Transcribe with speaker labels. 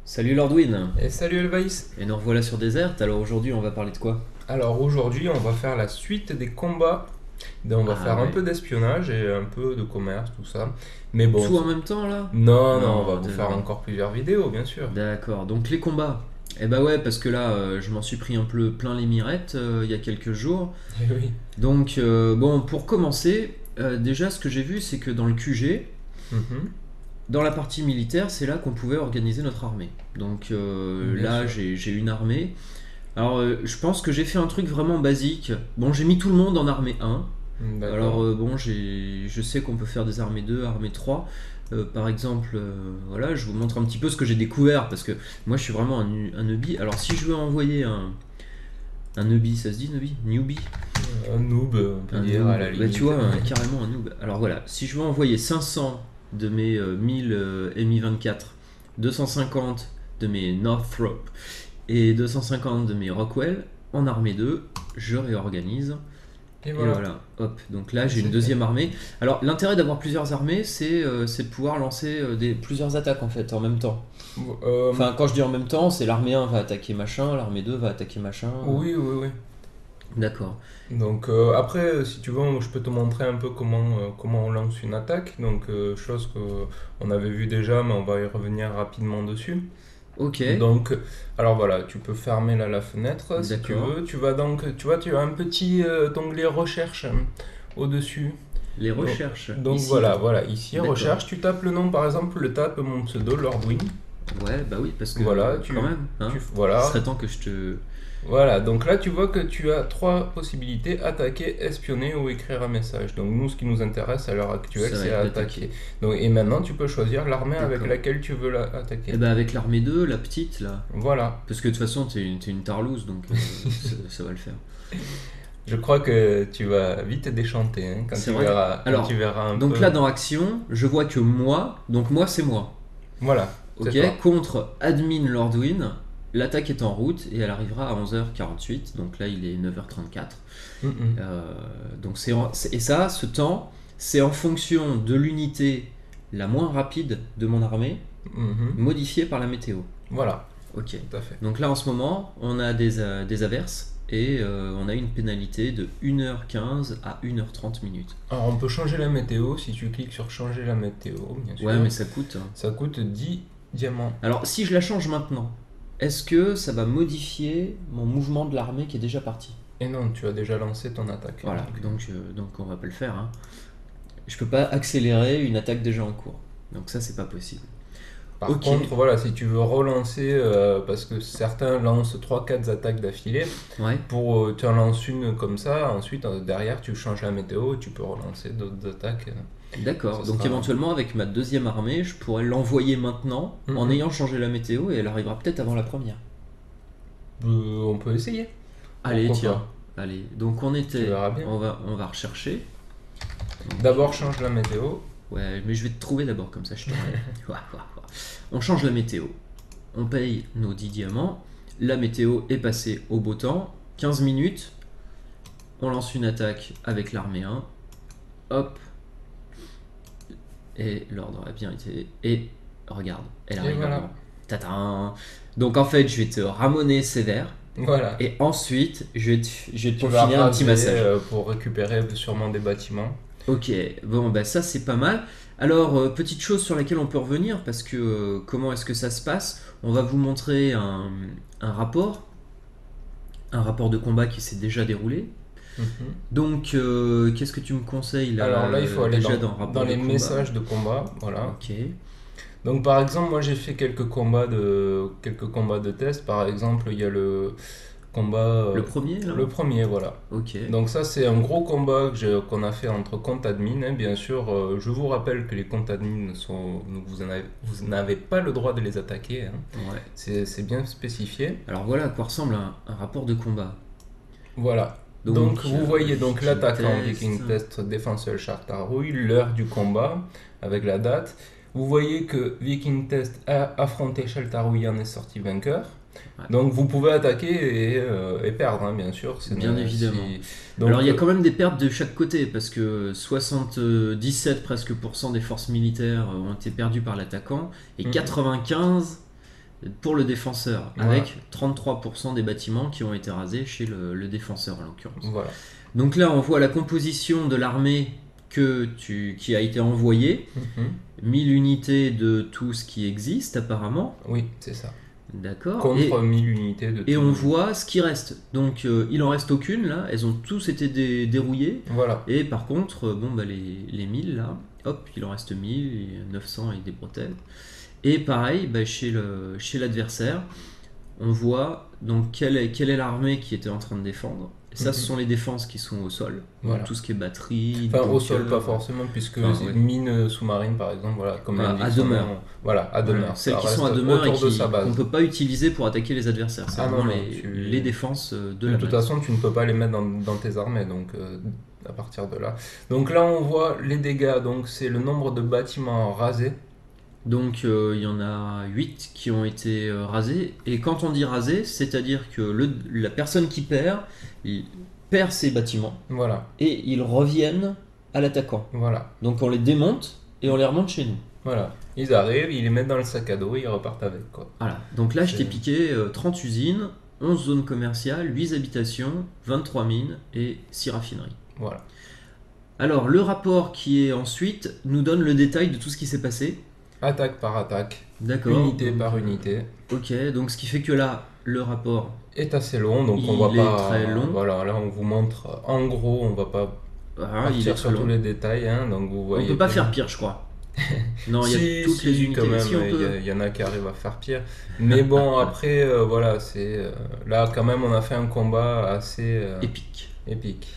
Speaker 1: Salut Lordwin,
Speaker 2: Et salut Elvaïs.
Speaker 1: et nous revoilà sur Desert. Alors aujourd'hui on va parler de quoi?
Speaker 2: Alors aujourd'hui, on va faire la suite des combats. On va
Speaker 1: Ah
Speaker 2: faire un
Speaker 1: ouais,
Speaker 2: peu d'espionnage et un peu de commerce, tout ça. Mais bon,
Speaker 1: tout en même temps là?
Speaker 2: non, non, on va
Speaker 1: Non,
Speaker 2: vous faire encore plusieurs vidéos, bien sûr.
Speaker 1: d'accord. Donc les combats. Eh bah ouais, parce que là je m'en suis pris un peu plein les mirettes il y a quelques jours.
Speaker 2: Eh oui.
Speaker 1: Donc bon, pour commencer, déjà ce que j'ai vu c'est que dans le QG,
Speaker 2: Mhm.
Speaker 1: dans la partie militaire, c'est là qu'on pouvait organiser notre armée. Donc
Speaker 2: Bien
Speaker 1: là
Speaker 2: sûr.
Speaker 1: j'ai une armée. Alors je pense que j'ai fait un truc vraiment basique. Bon, j'ai mis tout le monde en armée 1. Alors
Speaker 2: D'accord.
Speaker 1: bon, je sais qu'on peut faire des armées 2, armées 3. Par exemple, voilà, je vous montre un petit peu ce que j'ai découvert parce que moi je suis vraiment un newbie. Alors si je veux envoyer un newbie, ça se dit newbie? Newbie?
Speaker 2: Un noob, on peut
Speaker 1: Un
Speaker 2: dire, à la
Speaker 1: noob, bah tu
Speaker 2: limite.
Speaker 1: vois, carrément un noob. Alors voilà, si je veux envoyer 500 de mes 1000 Mi-24, 250 de mes Northrop et 250 de mes Rockwell en armée 2, je réorganise.
Speaker 2: Et
Speaker 1: Et
Speaker 2: voilà.
Speaker 1: voilà, hop. Donc là,
Speaker 2: Et
Speaker 1: j'ai une
Speaker 2: c'est fait.
Speaker 1: deuxième armée. Alors, l'intérêt d'avoir plusieurs armées, c'est de pouvoir lancer plusieurs attaques en fait, en même temps.
Speaker 2: Euh,
Speaker 1: Enfin, quand je dis en même temps, c'est l'armée 1 va attaquer machin, l'armée 2 va attaquer machin.
Speaker 2: oui, oui, oui.
Speaker 1: D'accord.
Speaker 2: Donc après, si tu veux, je peux te montrer un peu comment on lance une attaque. Donc chose que on avait vu déjà, mais on va y revenir rapidement dessus.
Speaker 1: Ok,
Speaker 2: Donc, alors voilà, tu peux fermer là la fenêtre si tu
Speaker 1: d'accord.
Speaker 2: veux. Tu vas donc, tu vois, tu as un petit onglet recherche au-dessus.
Speaker 1: Les
Speaker 2: Donc,
Speaker 1: recherches,
Speaker 2: donc
Speaker 1: ici
Speaker 2: voilà,
Speaker 1: là.
Speaker 2: voilà, ici
Speaker 1: D'accord.
Speaker 2: recherche, tu tapes le nom, par exemple, le tape mon pseudo, Lordwin.
Speaker 1: Ouais, bah oui, parce
Speaker 2: Voilà,
Speaker 1: que quand même, hein. Ce
Speaker 2: voilà,
Speaker 1: serait temps que je te.
Speaker 2: voilà. Donc là, tu vois que tu as trois possibilités, attaquer, espionner ou écrire un message. Donc nous, ce qui nous intéresse à l'heure actuelle,
Speaker 1: Ça va
Speaker 2: c'est
Speaker 1: être d'attaquer.
Speaker 2: attaquer. Donc, et maintenant, tu peux choisir l'armée avec
Speaker 1: D'accord.
Speaker 2: laquelle tu veux
Speaker 1: Et
Speaker 2: attaquer.
Speaker 1: bah avec l'armée 2, la petite là.
Speaker 2: Voilà.
Speaker 1: Parce que de toute façon, t'es une tarlouse, donc ça va le faire.
Speaker 2: Je crois que tu vas vite déchanter hein,
Speaker 1: C'est vrai.
Speaker 2: quand tu
Speaker 1: Alors,
Speaker 2: verras un
Speaker 1: donc
Speaker 2: peu.
Speaker 1: là dans Action, je vois que moi, donc moi c'est moi,
Speaker 2: Voilà, c'est
Speaker 1: ok,
Speaker 2: toi.
Speaker 1: contre Admin Lordwin, l'attaque est en route et elle arrivera à 11h48, donc là il est 9h34.
Speaker 2: Mhm.
Speaker 1: Euh, donc et ça, ce temps, c'est en fonction de l'unité la moins rapide de mon armée,
Speaker 2: Mhm.
Speaker 1: modifiée par la météo.
Speaker 2: Voilà,
Speaker 1: Ok.
Speaker 2: tout à fait.
Speaker 1: Donc là en ce moment, on a des averses et on a une pénalité de 1h15 à 1h30 minutes.
Speaker 2: Alors on peut changer la météo si tu cliques sur changer la météo, bien
Speaker 1: Ouais,
Speaker 2: sûr.
Speaker 1: mais ça coûte, hein.
Speaker 2: Ça coûte 10 diamants.
Speaker 1: Alors, si je la change maintenant, est-ce que ça va modifier mon mouvement de l'armée qui est déjà parti?
Speaker 2: Et non, tu as déjà lancé ton attaque.
Speaker 1: Voilà, donc on va pas le faire, hein. Je peux pas accélérer une attaque déjà en cours. Donc ça, c'est pas possible.
Speaker 2: Par
Speaker 1: Ok,
Speaker 2: contre, voilà, si tu veux relancer, parce que certains lancent trois quatre attaques d'affilée,
Speaker 1: ouais,
Speaker 2: tu en lances une comme ça, ensuite derrière tu changes la météo et tu peux relancer d'autres attaques.
Speaker 1: d'accord.
Speaker 2: Ce
Speaker 1: Donc
Speaker 2: sera.
Speaker 1: éventuellement, avec ma deuxième armée, je pourrais l'envoyer maintenant en
Speaker 2: Mhm.
Speaker 1: ayant changé la météo et elle arrivera peut-être avant la première.
Speaker 2: On peut essayer.
Speaker 1: Allez,
Speaker 2: Pourquoi
Speaker 1: tiens.
Speaker 2: pas?
Speaker 1: Allez, donc on
Speaker 2: Tu
Speaker 1: était.
Speaker 2: verras bien.
Speaker 1: On va rechercher. Donc,
Speaker 2: D'abord change la météo.
Speaker 1: ouais, mais je vais te trouver d'abord, comme ça je te On change la météo. On paye nos 10 diamants. La météo est passée au beau temps. 15 minutes. On lance une attaque avec l'armée 1. Hop. Et l'ordre a bien été. Et regarde, elle
Speaker 2: Et
Speaker 1: arrive
Speaker 2: voilà.
Speaker 1: avant. Tadam. Donc en fait, je vais te ramoner sévère.
Speaker 2: Voilà.
Speaker 1: Et ensuite, je vais te
Speaker 2: Tu vas
Speaker 1: peaufiner un petit
Speaker 2: raser
Speaker 1: massage.
Speaker 2: pour récupérer sûrement des bâtiments.
Speaker 1: Ok, bon, bah ça c'est pas mal. Alors, petite chose sur laquelle on peut revenir, parce que comment est-ce que ça se passe? On va vous montrer un rapport, un rapport de combat qui s'est déjà déroulé.
Speaker 2: Mhm.
Speaker 1: Donc, qu'est-ce que tu me conseilles là,
Speaker 2: Alors là, il faut aller
Speaker 1: déjà dans
Speaker 2: dans
Speaker 1: rapport de
Speaker 2: les
Speaker 1: combat?
Speaker 2: messages de combat. Voilà.
Speaker 1: Ok.
Speaker 2: Donc par exemple, moi j'ai fait quelques combats de test. Par exemple, il y a le combat
Speaker 1: Le premier là?
Speaker 2: le premier, voilà.
Speaker 1: Ok.
Speaker 2: Donc ça c'est un gros combat qu'on a fait entre comptes admin, hein. Bien sûr, je vous rappelle que les comptes admin vous n'avez pas le droit de les attaquer, hein.
Speaker 1: Ouais.
Speaker 2: C'est bien spécifié.
Speaker 1: Alors voilà à quoi ressemble un rapport de combat.
Speaker 2: Voilà.
Speaker 1: Donc,
Speaker 2: Donc vous voyez donc
Speaker 1: Viking
Speaker 2: l'attaquant
Speaker 1: Test.
Speaker 2: Viking Test, défenseur Chartarouille, l'heure du combat avec la date. Vous voyez que Viking Test a affronté Chartarouille et en est sorti vainqueur.
Speaker 1: Ouais.
Speaker 2: Donc vous pouvez attaquer et perdre, hein, bien sûr.
Speaker 1: Bien évidemment. Alors il
Speaker 2: Donc
Speaker 1: y a quand même des pertes de chaque côté parce que 77 presque % des forces militaires ont été perdues par l'attaquant et
Speaker 2: mhm.
Speaker 1: 95 pour le défenseur,
Speaker 2: Voilà.
Speaker 1: avec 33% des bâtiments qui ont été rasés chez le défenseur en l'occurrence.
Speaker 2: Voilà.
Speaker 1: Donc là, on voit la composition de l'armée qui a été envoyée. 1000 unités de tout ce qui existe apparemment.
Speaker 2: Oui, c'est ça.
Speaker 1: D'accord.
Speaker 2: Contre 1000 unités de
Speaker 1: Et
Speaker 2: tout.
Speaker 1: on voit ce qui reste. Donc il en reste aucune là. Elles ont tous été dérouillées.
Speaker 2: Voilà.
Speaker 1: Et par contre, les 1000 là, hop, il en reste 1000, et 900 et des bretelles. Et pareil, chez l'adversaire, on voit donc quelle est l'armée qui était en train de défendre. Et ça, ce sont les défenses qui sont au sol.
Speaker 2: Voilà.
Speaker 1: Donc tout ce qui est batterie.
Speaker 2: Enfin, au
Speaker 1: bunker,
Speaker 2: sol, pas forcément, puisque
Speaker 1: Enfin, ouais.
Speaker 2: mine sous-marine, par exemple, voilà, comme
Speaker 1: Voilà,
Speaker 2: l'indique
Speaker 1: à
Speaker 2: son
Speaker 1: demeure.
Speaker 2: nom. Voilà, à demeure.
Speaker 1: Voilà, celles
Speaker 2: Ça
Speaker 1: qui sont à
Speaker 2: reste
Speaker 1: demeure et
Speaker 2: autour de sa
Speaker 1: qu'on
Speaker 2: base.
Speaker 1: ne peut pas utiliser pour attaquer les adversaires. C'est
Speaker 2: Ah non,
Speaker 1: vraiment
Speaker 2: non,
Speaker 1: les défenses de
Speaker 2: De
Speaker 1: la
Speaker 2: toute
Speaker 1: base.
Speaker 2: façon, tu ne peux pas les mettre dans tes armées, donc à partir de là. Donc là, on voit les dégâts, donc c'est le nombre de bâtiments rasés.
Speaker 1: Donc il y en a 8 qui ont été rasés. Et quand on dit rasés, c'est-à-dire que la personne qui il perd ses bâtiments
Speaker 2: Voilà,
Speaker 1: et ils reviennent à l'attaquant.
Speaker 2: voilà,
Speaker 1: Donc on les démonte et on les remonte chez nous.
Speaker 2: voilà. Ils arrivent, ils les mettent dans le sac à dos et ils repartent avec, quoi.
Speaker 1: Voilà. Donc là, je t'ai
Speaker 2: C'est-
Speaker 1: piqué 30 usines, 11 zones commerciales, 8 habitations, 23 mines et 6 raffineries.
Speaker 2: Voilà.
Speaker 1: Alors, le rapport qui est ensuite nous donne le détail de tout ce qui s'est passé.
Speaker 2: Attaque par attaque,
Speaker 1: D'accord.
Speaker 2: unité par unité.
Speaker 1: Ok, donc ce qui fait que là, le rapport,
Speaker 2: Est assez long, donc on
Speaker 1: Il
Speaker 2: va
Speaker 1: est
Speaker 2: pas.
Speaker 1: très long.
Speaker 2: Voilà, là on vous montre en gros, on va pas
Speaker 1: voilà, il
Speaker 2: partir
Speaker 1: est
Speaker 2: sur
Speaker 1: très
Speaker 2: tous
Speaker 1: long.
Speaker 2: les détails, hein, donc vous
Speaker 1: On
Speaker 2: voyez.
Speaker 1: peut pas
Speaker 2: bien.
Speaker 1: faire pire, je crois. Non, il y a
Speaker 2: Si,
Speaker 1: toutes les unités.
Speaker 2: quand même,
Speaker 1: Si, on peut.
Speaker 2: il y en a qui arrivent à faire pire. Mais bon, après, voilà, c'est là quand même, on a fait un combat assez
Speaker 1: Épique.
Speaker 2: épique.